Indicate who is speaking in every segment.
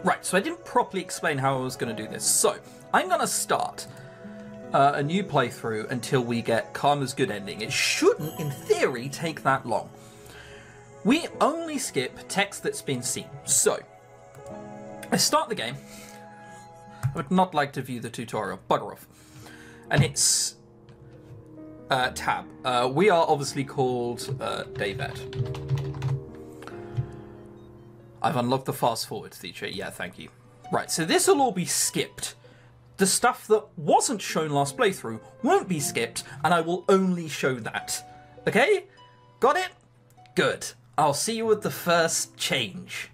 Speaker 1: Right, so I didn't properly explain how I was going to do this. So, I'm going to start a new playthrough until we get Karma's good ending. It shouldn't, in theory, take that long. We only skip text that's been seen. So, I start the game. I would not like to view the tutorial. Bugger off. And it's tab. We are obviously called David. I've unlocked the fast forward feature. Yeah, thank you. Right, so this will all be skipped. The stuff that wasn't shown last playthrough won't be skipped, and I will only show that. Okay? Got it? Good. I'll see you with the first change.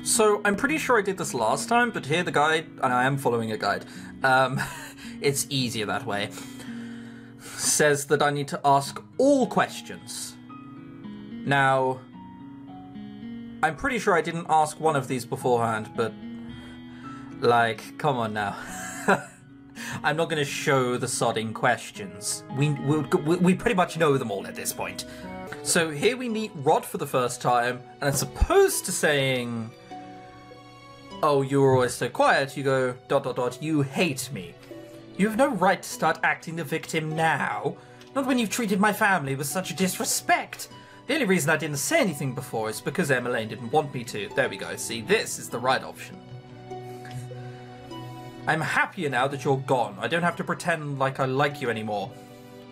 Speaker 1: So, I'm pretty sure I did this last time, but here the guide, and I am following a guide. It's easier that way. Says that I need to ask all questions. Now, I'm pretty sure I didn't ask one of these beforehand, but, like, come on now. I'm not going to show the sodding questions. We pretty much know them all at this point. So here we meet Rod for the first time, and as opposed to saying, oh, you were always so quiet, you go, ... you hate me. You have no right to start acting the victim now. Not when you've treated my family with such disrespect. The only reason I didn't say anything before is because Emmeline didn't want me to. There we go. See, this is the right option. I'm happier now that you're gone. I don't have to pretend like I like you anymore.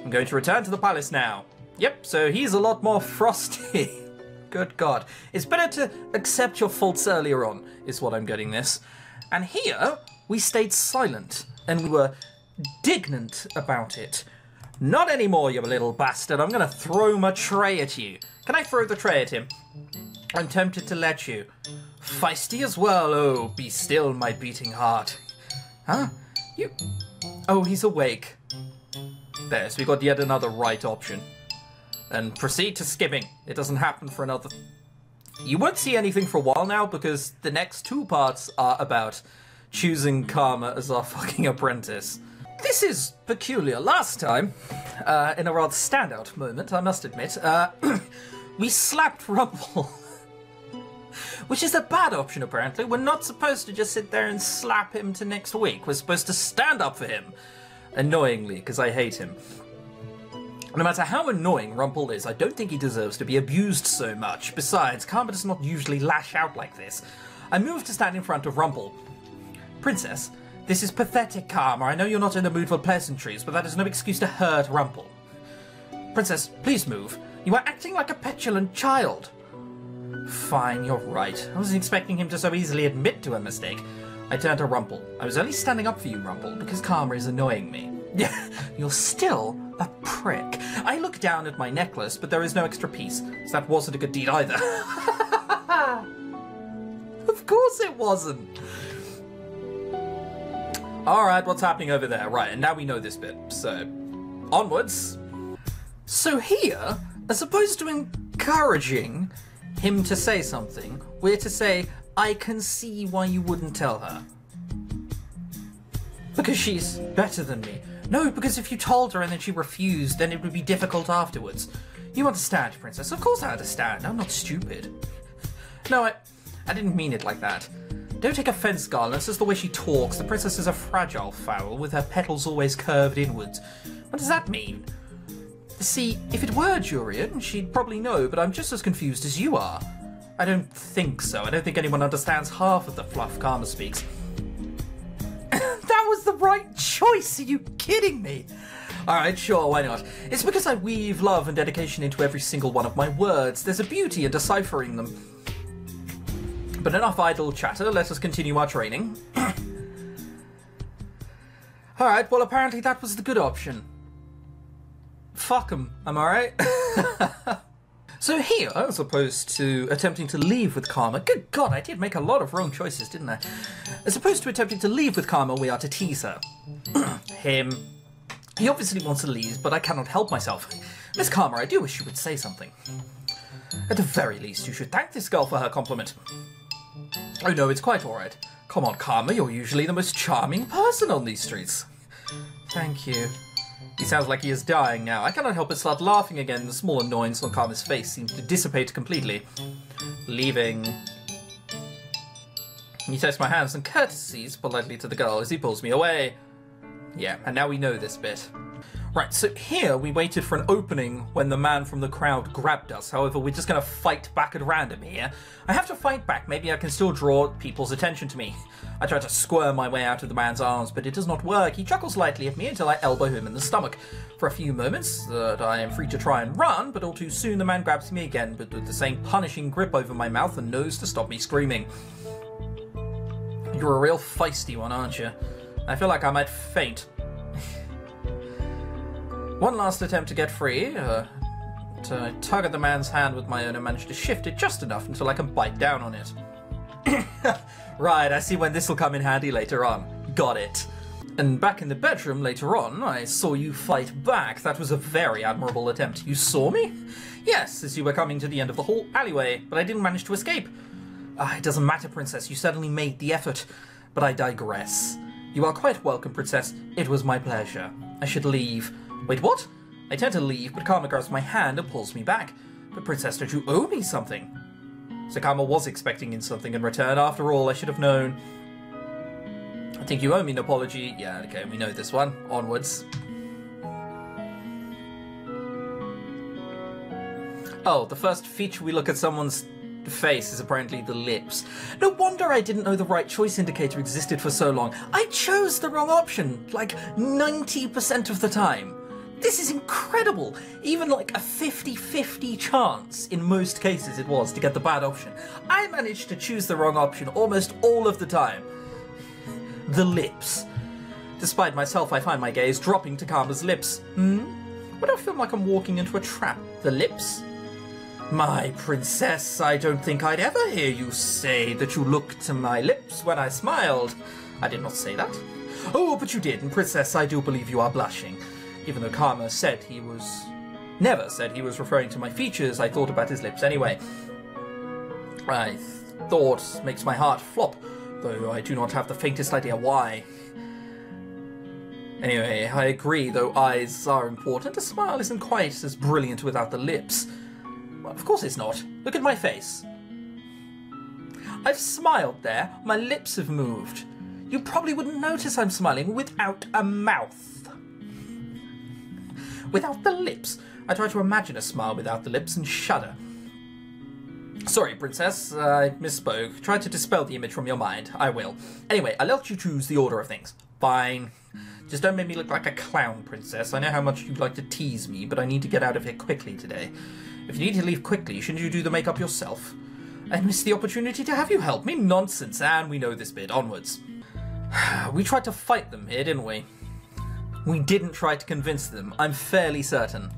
Speaker 1: I'm going to return to the palace now. Yep, so he's a lot more frosty. Good God. It's better to accept your faults earlier on, is what I'm getting this. And here, we stayed silent, and we were indignant about it. Not anymore, you little bastard. I'm going to throw my tray at you. Can I throw the tray at him? I'm tempted to let you. Feisty as well. Oh, be still, my beating heart. Huh? You... Oh, he's awake. There, so we got yet another right option. And proceed to skipping. It doesn't happen for another... You won't see anything for a while now, because the next two parts are about choosing Karma as our fucking apprentice. This is peculiar. Last time, in a rather standout moment, I must admit, we slapped Rumple. Which is a bad option, apparently. We're not supposed to just sit there and slap him to next week. We're supposed to stand up for him. Annoyingly, because I hate him. No matter how annoying Rumple is, I don't think he deserves to be abused so much. Besides, Karma does not usually lash out like this. I moved to stand in front of Rumple. Princess, this is pathetic, Karma. I know you're not in the mood for pleasantries, but that is no excuse to hurt Rumple. Princess, please move. You are acting like a petulant child. Fine, you're right. I wasn't expecting him to so easily admit to a mistake. I turned to Rumple. I was only standing up for you, Rumple, because Karma is annoying me. Yeah, you're still a prick. I look down at my necklace, but there is no extra piece, so that wasn't a good deed either. Of course it wasn't. Alright, what's happening over there? Right, and now we know this bit, so onwards. So here, as opposed to encouraging him to say something, we're to say, I can see why you wouldn't tell her. Because she's better than me. No, because if you told her and then she refused, then it would be difficult afterwards. You understand, Princess? Of course I understand. I'm not stupid. No, I didn't mean it like that. Don't take offense, Scarlet. This is the way she talks. The princess is a fragile fowl, with her petals always curved inwards. What does that mean? See, if it were Jurian, she'd probably know, but I'm just as confused as you are. I don't think so. I don't think anyone understands half of the fluff Karma speaks. That was the right choice! Are you kidding me? Alright, sure, why not? It's because I weave love and dedication into every single one of my words. There's a beauty in deciphering them. But enough idle chatter, let us continue our training. Alright, well apparently that was the good option. Fuck 'em, am I right? So here, as opposed to attempting to leave with Karma, good God, I did make a lot of wrong choices, didn't I? As opposed to attempting to leave with Karma, we are to tease her. Him. He obviously wants to leave, but I cannot help myself. Miss Karma, I do wish you would say something. At the very least, you should thank this girl for her compliment. Oh no, it's quite alright. Come on, Karma, you're usually the most charming person on these streets. Thank you. He sounds like he is dying now. I cannot help but start laughing again. The small annoyance on Karma's face seems to dissipate completely. Leaving. He takes my hands and courtesies politely to the girl as he pulls me away. Yeah, and now we know this bit. Right, so here we waited for an opening when the man from the crowd grabbed us. However, we're just going to fight back at random here. I have to fight back. Maybe I can still draw people's attention to me. I try to squirm my way out of the man's arms, but it does not work. He chuckles lightly at me until I elbow him in the stomach. For a few moments, I am free to try and run, but all too soon the man grabs me again, but with the same punishing grip over my mouth and nose to stop me screaming. You're a real feisty one, aren't you? I feel like I might faint. One last attempt to get free, to tug at the man's hand with my own and manage to shift it just enough until I can bite down on it. Right, I see when this will come in handy later on. Got it. And back in the bedroom later on, I saw you fight back. That was a very admirable attempt. You saw me? Yes, as you were coming to the end of the whole alleyway, but I didn't manage to escape. It doesn't matter, Princess. You certainly made the effort. But I digress. You are quite welcome, Princess. It was my pleasure. I should leave. Wait, what? I tend to leave, but Karma grabs my hand and pulls me back. But Princess, don't you owe me something? So Karma was expecting something in return. After all, I should have known. I think you owe me an apology. Yeah, okay, we know this one. Onwards. Oh, the first feature we look at someone's face is apparently the lips. No wonder I didn't know the right choice indicator existed for so long. I chose the wrong option, like 90% of the time. This is incredible! Even like a 50-50 chance, in most cases it was, to get the bad option. I managed to choose the wrong option almost all of the time. The lips. Despite myself, I find my gaze dropping to Karma's lips. Why do I feel like I'm walking into a trap? The lips? My princess, I don't think I'd ever hear you say that you looked to my lips when I smiled. I did not say that. Oh, but you did, and princess, I do believe you are blushing. Even though Karma never said he was referring to my features, I thought about his lips anyway. Thought makes my heart flop, though I do not have the faintest idea why. Anyway, I agree, though eyes are important, a smile isn't quite as brilliant without the lips. Well, of course it's not. Look at my face. I've smiled there, my lips have moved. You probably wouldn't notice I'm smiling without a mouth. Without the lips. I try to imagine a smile without the lips and shudder. Sorry, Princess, I misspoke. Try to dispel the image from your mind. I will. Anyway, I'll let you choose the order of things. Fine. Just don't make me look like a clown, Princess. I know how much you'd like to tease me, but I need to get out of here quickly today. If you need to leave quickly, shouldn't you do the makeup yourself? I missed the opportunity to have you help me. Nonsense, and we know this bit. Onwards. We tried to fight them here, didn't we? We didn't try to convince them, I'm fairly certain.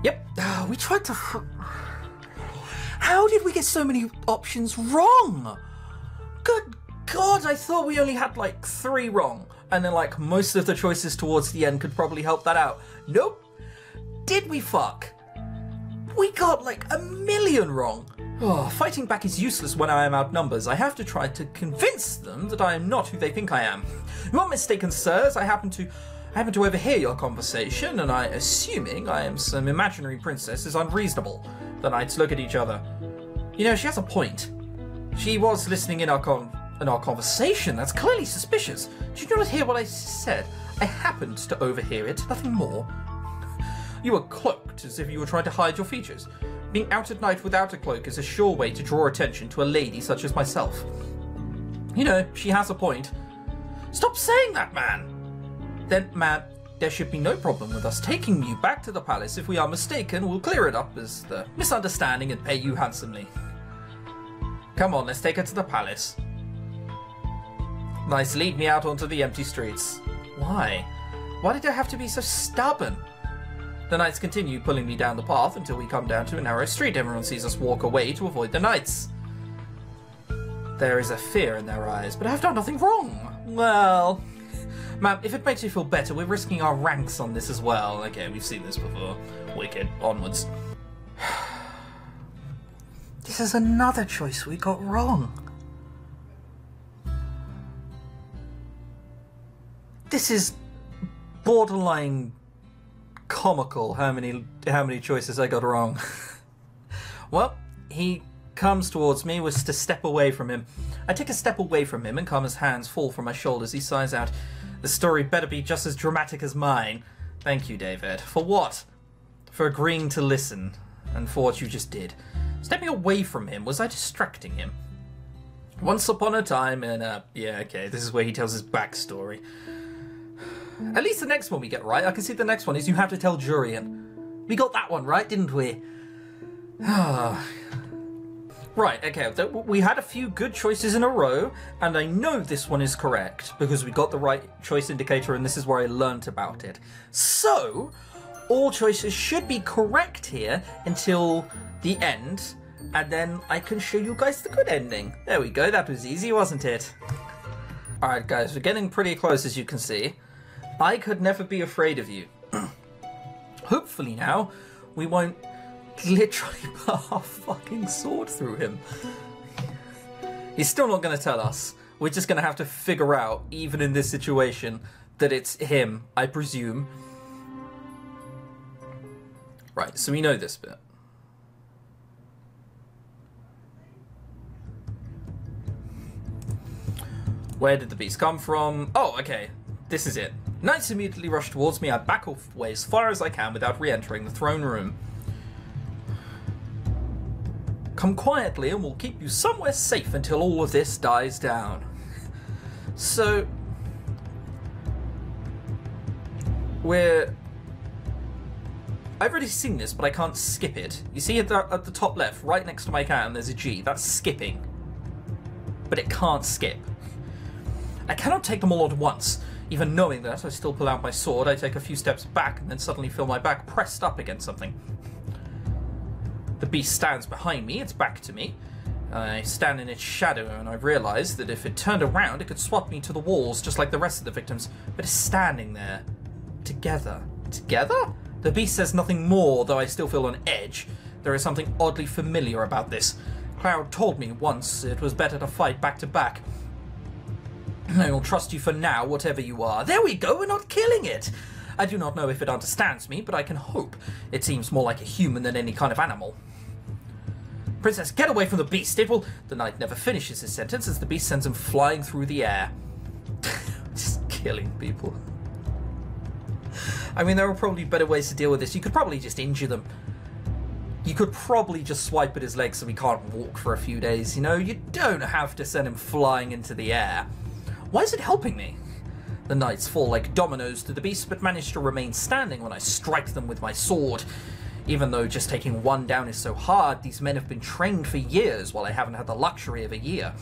Speaker 1: Yep, we tried to... How did we get so many options wrong? Good God, I thought we only had like 3 wrong. And then like most of the choices towards the end could probably help that out. Nope. Did we fuck? We got like 1,000,000 wrong. Oh, fighting back is useless when I am outnumbered. I have to try to convince them that I am not who they think I am. You aren't mistaken, sirs. I happen to overhear your conversation, and assuming I am some imaginary princess, is unreasonable. The knights look at each other. You know, she has a point. She was listening in our conversation. That's clearly suspicious. Did you not hear what I said? I happened to overhear it, nothing more. You were cloaked, as if you were trying to hide your features. Being out at night without a cloak is a sure way to draw attention to a lady such as myself. You know, she has a point. Stop saying that, man! Then, ma'am, there should be no problem with us taking you back to the palace. If we are mistaken, we'll clear it up as the misunderstanding and pay you handsomely. Come on, let's take her to the palace. Nice, lead me out onto the empty streets. Why? Why did I have to be so stubborn? The knights continue pulling me down the path until we come down to a narrow street. Everyone sees us walk away to avoid the knights. There is a fear in their eyes, but I've done nothing wrong. Well, ma'am, if it makes you feel better, we're risking our ranks on this as well. Okay, we've seen this before. Wicked. Onwards. This is another choice we got wrong. This is borderline comical how many choices I got wrong. Well, he comes towards me was to step away from him. I take a step away from him and Karma's hands fall from my shoulders. He sighs out. The story better be just as dramatic as mine. Thank you, David. For what? For agreeing to listen. And for what you just did. Stepping away from him, was I distracting him? Once upon a time, and yeah, okay, this is where he tells his backstory. At least the next one we get right. I can see the next one is you have to tell Jurian. We got that one right, didn't we? Right, okay, we had a few good choices in a row, and I know this one is correct, because we got the right choice indicator, and this is where I learnt about it. So, all choices should be correct here until the end, and then I can show you guys the good ending. There we go, that was easy, wasn't it? Alright guys, we're getting pretty close as you can see. I could never be afraid of you. Hopefully now, we won't literally put our fucking sword through him. He's still not going to tell us. We're just going to have to figure out, even in this situation, that it's him, I presume. Right, so we know this bit. Where did the beast come from? Oh, okay. This is it. Knights immediately rush towards me. I back away as far as I can without re-entering the throne room. Come quietly and we'll keep you somewhere safe until all of this dies down. So, I've already seen this, but I can't skip it. You see at the top left, right next to my cat, there's a G. That's skipping. But it can't skip. I cannot take them all at once. Even knowing that, I still pull out my sword, I take a few steps back, and then suddenly feel my back pressed up against something. The beast stands behind me, its back to me. I stand in its shadow, and I realise that if it turned around, it could swat me to the walls, just like the rest of the victims. But it's standing there. Together. Together? The beast says nothing more, though I still feel on edge. There is something oddly familiar about this. Cloud told me once it was better to fight back to back. I will trust you for now, whatever you are. There we go, we're not killing it! I do not know if it understands me, but I can hope. It seems more like a human than any kind of animal. Princess, get away from the beast! It will... The knight never finishes his sentence as the beast sends him flying through the air. Just killing people. I mean, there are probably better ways to deal with this. You could probably just injure them. You could probably just swipe at his legs so he can't walk for a few days, you know? You don't have to send him flying into the air. Why is it helping me? The knights fall like dominoes to the beast, but manage to remain standing when I strike them with my sword. Even though just taking one down is so hard, these men have been trained for years, while I haven't had the luxury of a year.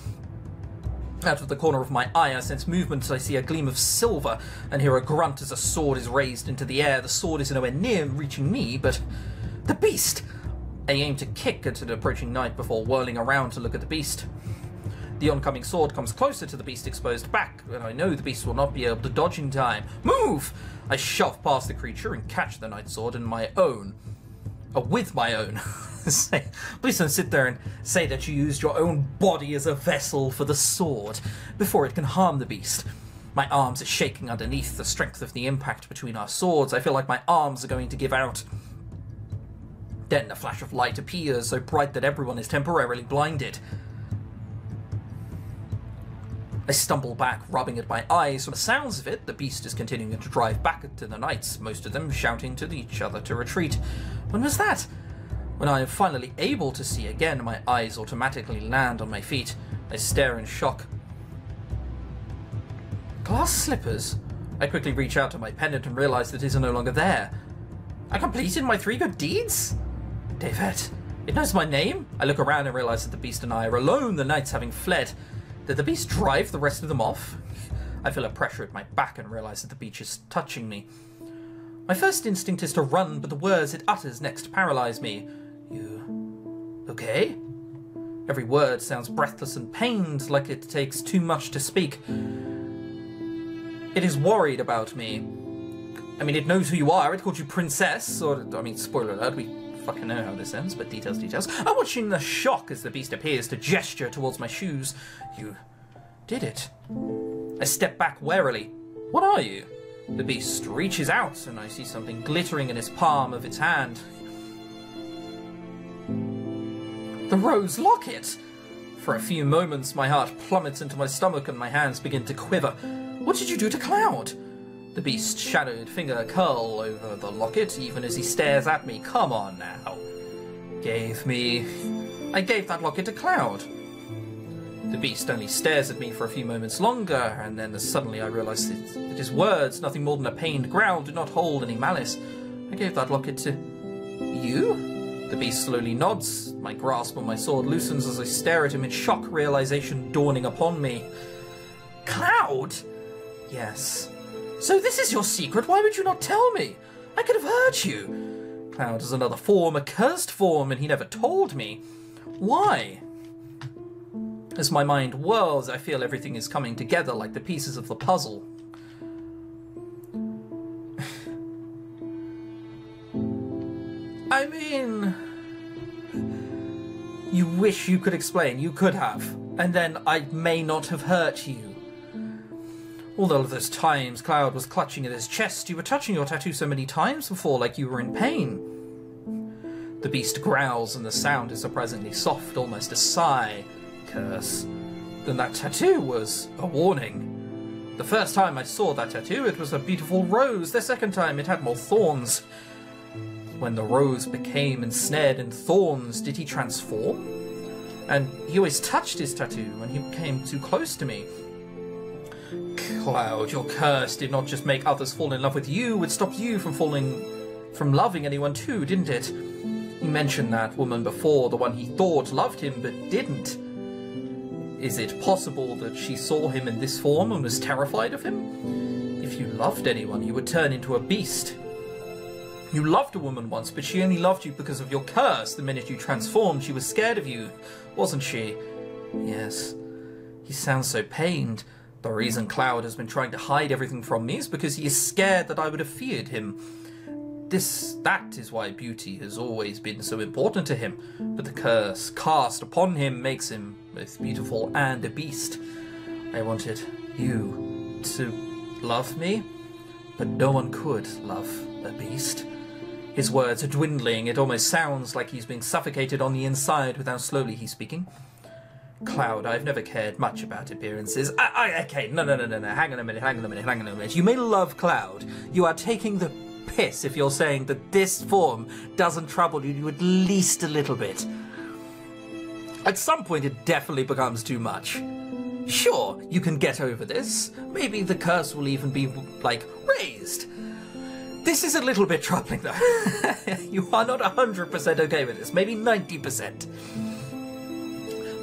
Speaker 1: Out of the corner of my eye, I sense movement. I see a gleam of silver, and hear a grunt as a sword is raised into the air. The sword is nowhere near reaching me, but... the beast! I aim to kick at an approaching knight before whirling around to look at the beast. The oncoming sword comes closer to the beast's exposed back, and I know the beast will not be able to dodge in time. Move! I shove past the creature and catch the knight's sword in my own. With my own. Please don't sit there and say that you used your own body as a vessel for the sword before it can harm the beast. My arms are shaking underneath the strength of the impact between our swords. I feel like my arms are going to give out. Then a flash of light appears, so bright that everyone is temporarily blinded. I stumble back, rubbing at my eyes. From the sounds of it, the beast is continuing to drive back to the knights, most of them shouting to each other to retreat. When was that? When I am finally able to see again, my eyes automatically land on my feet. I stare in shock. Glass slippers? I quickly reach out to my pendant and realize that it is no longer there. I completed my 3 good deeds? David, it knows my name? I look around and realize that the beast and I are alone, the knights having fled. Did the beast drive the rest of them off? I feel a pressure at my back and realize that the beast is touching me. My first instinct is to run, but the words it utters next paralyze me. You... okay? Every word sounds breathless and pained, like it takes too much to speak. It is worried about me. I mean, it knows who you are. It called you princess, or... I mean, spoiler alert, we fucking know how this ends, but details. I'm watching the shock as the beast appears to gesture towards my shoes. You did it. I step back warily. What are you? The beast reaches out, and I see something glittering in his palm of its hand. The rose locket! For a few moments, my heart plummets into my stomach and my hands begin to quiver. What did you do to Cloud? The beast's shadowed finger curl over the locket, even as he stares at me. Come on now. I gave that locket to Cloud. The beast only stares at me for a few moments longer, and then suddenly I realise that his words, nothing more than a pained growl, do not hold any malice. I gave that locket to you? The beast slowly nods. My grasp on my sword loosens as I stare at him in shock, realization dawning upon me. Cloud? Yes. So this is your secret? Why would you not tell me? I could have hurt you. Cloud is another form, a cursed form, and he never told me. Why? As my mind whirls, I feel everything is coming together like the pieces of the puzzle. I mean, you wish you could explain. You could have. And then I may not have hurt you. Although those times Cloud was clutching at his chest, you were touching your tattoo so many times before, like you were in pain. The beast growls and the sound is surprisingly soft, almost a sigh. Curse. Then that tattoo was a warning. The first time I saw that tattoo, it was a beautiful rose. The second time, it had more thorns. When the rose became ensnared in thorns, did he transform? And he always touched his tattoo when he came too close to me. Cloud, your curse did not just make others fall in love with you, it stopped you from loving anyone too, didn't it? He mentioned that woman before, the one he thought loved him but didn't. Is it possible that she saw him in this form and was terrified of him? If you loved anyone, you would turn into a beast. You loved a woman once, but she only loved you because of your curse. The minute you transformed, she was scared of you, wasn't she? Yes. He sounds so pained. The reason Cloud has been trying to hide everything from me is because he is scared that I would have feared him. That is why beauty has always been so important to him. But the curse cast upon him makes him both beautiful and a beast. I wanted you to love me, but no one could love a beast. His words are dwindling. It almost sounds like he's being suffocated on the inside with how slowly he's speaking. Cloud, I've never cared much about appearances. Okay, no. Hang on a minute. You may love Cloud. You are taking the piss if you're saying that this form doesn't trouble you at least a little bit. At some point it definitely becomes too much. Sure, you can get over this. Maybe the curse will even be, like, raised. This is a little bit troubling though. You are not 100% okay with this, maybe 90%.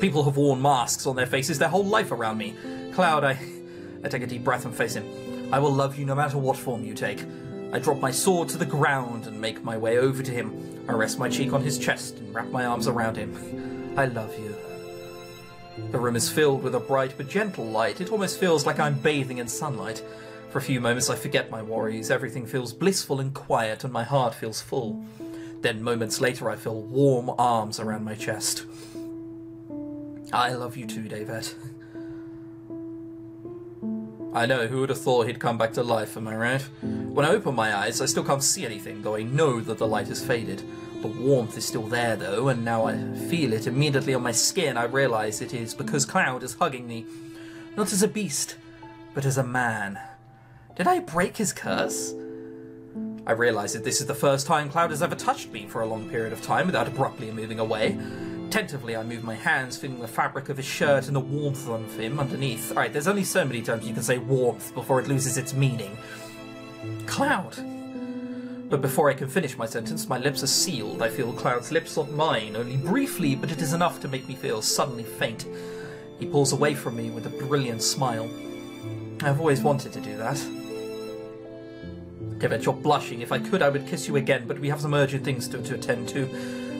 Speaker 1: People have worn masks on their faces their whole life around me. Cloud, I take a deep breath and face him. I will love you no matter what form you take. I drop my sword to the ground and make my way over to him. I rest my cheek on his chest and wrap my arms around him. I love you. The room is filled with a bright but gentle light. It almost feels like I'm bathing in sunlight. For a few moments I forget my worries. Everything feels blissful and quiet and my heart feels full. Then moments later I feel warm arms around my chest. I love you too, David. I know, who would have thought he'd come back to life, am I right? When I open my eyes, I still can't see anything, though I know that the light has faded. The warmth is still there, though, and now I feel it immediately on my skin. I realise it is because Cloud is hugging me. Not as a beast, but as a man. Did I break his curse? I realise that this is the first time Cloud has ever touched me for a long period of time without abruptly moving away. Tentatively, I move my hands, feeling the fabric of his shirt and the warmth of him underneath. Alright, there's only so many times you can say warmth before it loses its meaning. Cloud. But before I can finish my sentence, my lips are sealed. I feel Cloud's lips on mine, only briefly, but it is enough to make me feel suddenly faint. He pulls away from me with a brilliant smile. I've always wanted to do that. David, you're blushing. If I could, I would kiss you again, but we have some urgent things to attend to.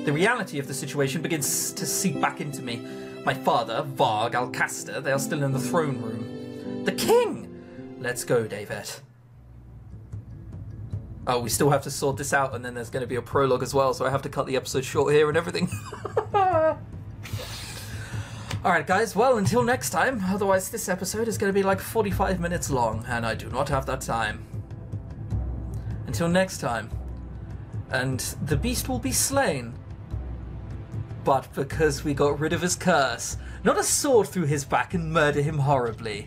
Speaker 1: The reality of the situation begins to seep back into me. My father, Varg Alcaster, they are still in the throne room. The king! Let's go, David. Oh, we still have to sort this out, and then there's going to be a prologue as well, so I have to cut the episode short here and everything. Alright guys, well, until next time. Otherwise, this episode is going to be like 45 minutes long, and I do not have that time. Until next time. And the beast will be slain. but because we got rid of his curse, not a sword through his back and murder him horribly.